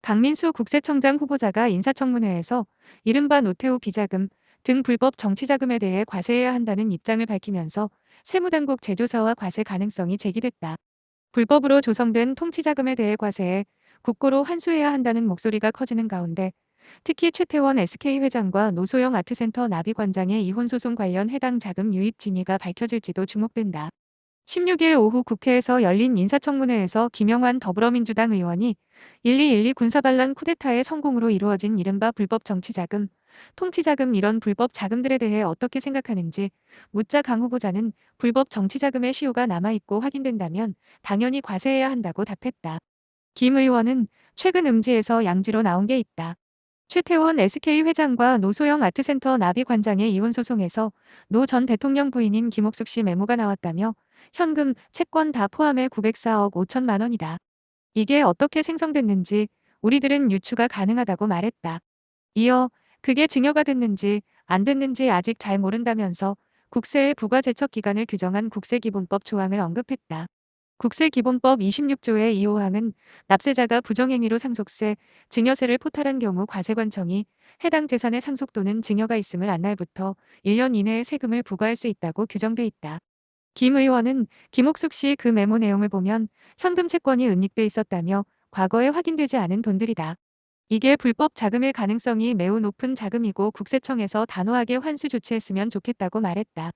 강민수 국세청장 후보자가 인사청문회에서 이른바 노태우 비자금 등 불법 정치자금에 대해 과세해야 한다는 입장을 밝히면서 세무당국 재조사와 과세 가능성이 제기됐다. 불법으로 조성된 통치자금에 대해 과세해 국고로 환수해야 한다는 목소리가 커지는 가운데 특히 최태원 SK 회장과 노소영 아트센터 나비관장의 이혼소송 관련 해당 자금 유입 진위가 밝혀질지도 주목된다. 16일 오후 국회에서 열린 인사청문회에서 김영환 더불어민주당 의원이 1212 군사반란 쿠데타의 성공으로 이루어진 이른바 불법 정치자금, 통치자금 이런 불법 자금들에 대해 어떻게 생각하는지 묻자 강 후보자는 불법 정치자금의 시효가 남아있고 확인된다면 당연히 과세해야 한다고 답했다. 김 의원은 최근 음지에서 양지로 나온 게 있다. 최태원 SK 회장과 노소영 아트센터 나비관장의 이혼 소송에서 노 전 대통령 부인인 김옥숙 씨 메모가 나왔다며 현금, 채권 다 포함해 904억 5천만 원이다. 이게 어떻게 생성됐는지 우리들은 유추가 가능하다고 말했다. 이어 그게 증여가 됐는지 안 됐는지 아직 잘 모른다면서 국세의 부과제척 기간을 규정한 국세기본법 조항을 언급했다. 국세기본법 26조의 2호항은 납세자가 부정행위로 상속세, 증여세를 포탈한 경우 과세관청이 해당 재산의 상속 또는 증여가 있음을 안 날부터 1년 이내에 세금을 부과할 수 있다고 규정돼 있다. 김 의원은 김옥숙 씨 그 메모 내용을 보면 현금 채권이 은닉돼 있었다며 과거에 확인되지 않은 돈들이다. 이게 불법 자금일 가능성이 매우 높은 자금이고 국세청에서 단호하게 환수 조치했으면 좋겠다고 말했다.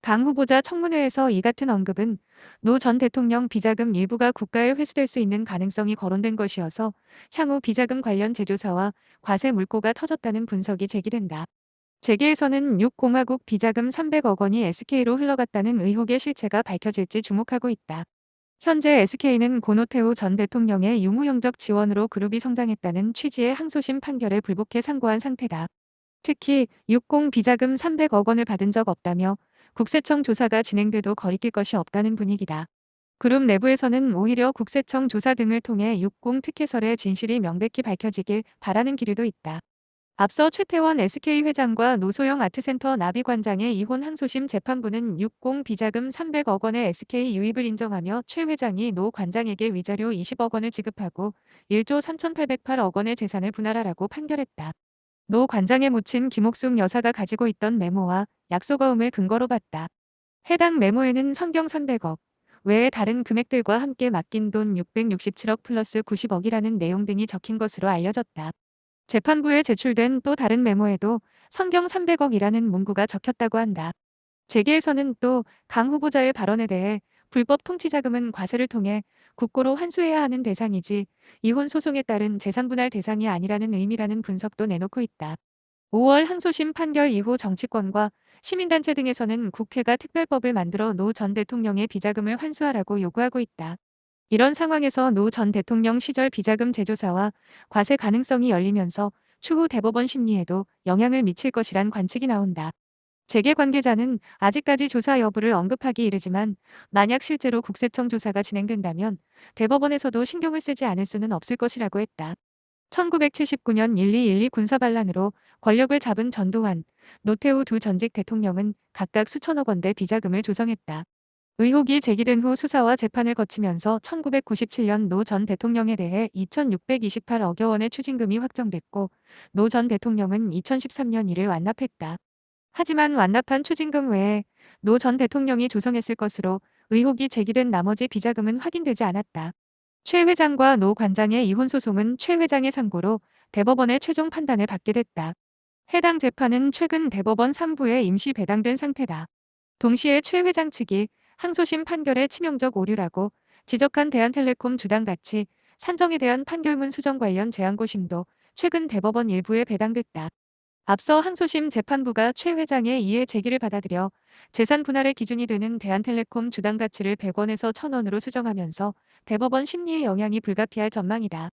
강 후보자 청문회에서 이 같은 언급은 노 전 대통령 비자금 일부가 국가에 회수될 수 있는 가능성이 거론된 것이어서 향후 비자금 관련 재조사와 과세 물꼬가 터졌다는 분석이 제기된다. 재계에서는 6공화국 비자금 300억 원이 SK로 흘러갔다는 의혹의 실체가 밝혀질지 주목하고 있다. 현재 SK는 고노태우 전 대통령의 유무형적 지원으로 그룹이 성장했다는 취지의 항소심 판결에 불복해 상고한 상태다. 특히 60 비자금 300억 원을 받은 적 없다며 국세청 조사가 진행돼도 거리낄 것이 없다는 분위기다. 그룹 내부에서는 오히려 국세청 조사 등을 통해 60 특혜설의 진실이 명백히 밝혀지길 바라는 기류도 있다. 앞서 최태원 SK 회장과 노소영 아트센터 나비관장의 이혼 항소심 재판부는 60 비자금 300억 원의 SK 유입을 인정하며 최 회장이 노 관장에게 위자료 20억 원을 지급하고 1조 3,808억 원의 재산을 분할하라고 판결했다. 노 관장에 묻힌 김옥숙 여사가 가지고 있던 메모와 약속어음을 근거로 봤다. 해당 메모에는 성경 300억 외에 다른 금액들과 함께 맡긴 돈 667억 플러스 90억이라는 내용 등이 적힌 것으로 알려졌다. 재판부에 제출된 또 다른 메모에도 성경 300억이라는 문구가 적혔다고 한다. 재계에서는 또 강 후보자의 발언에 대해 불법 통치자금은 과세를 통해 국고로 환수해야 하는 대상이지 이혼 소송에 따른 재산분할 대상이 아니라는 의미라는 분석도 내놓고 있다. 5월 항소심 판결 이후 정치권과 시민단체 등에서는 국회가 특별법을 만들어 노 전 대통령의 비자금을 환수하라고 요구하고 있다. 이런 상황에서 노 전 대통령 시절 비자금 재조사와 과세 가능성이 열리면서 추후 대법원 심리에도 영향을 미칠 것이란 관측이 나온다. 재계 관계자는 아직까지 조사 여부를 언급하기 이르지만 만약 실제로 국세청 조사가 진행된다면 대법원에서도 신경을 쓰지 않을 수는 없을 것이라고 했다. 1979년 1212 군사반란으로 권력을 잡은 전두환, 노태우 두 전직 대통령은 각각 수천억 원대 비자금을 조성했다. 의혹이 제기된 후 수사와 재판을 거치면서 1997년 노 전 대통령에 대해 2,628억여 원의 추징금이 확정됐고 노 전 대통령은 2013년 이를 완납했다. 하지만 완납한 추징금 외에 노 전 대통령이 조성했을 것으로 의혹이 제기된 나머지 비자금은 확인되지 않았다. 최 회장과 노 관장의 이혼 소송은 최 회장의 상고로 대법원의 최종 판단을 받게 됐다. 해당 재판은 최근 대법원 3부에 임시 배당된 상태다. 동시에 최 회장 측이 항소심 판결의 치명적 오류라고 지적한 대한텔레콤 주당 가치 산정에 대한 판결문 수정 관련 재항고심도 최근 대법원 일부에 배당됐다. 앞서 항소심 재판부가 최 회장의 이해 제기를 받아들여 재산 분할의 기준이 되는 대한텔레콤 주당 가치를 100원에서 1,000원으로 수정하면서 대법원 심리에 영향이 불가피할 전망이다.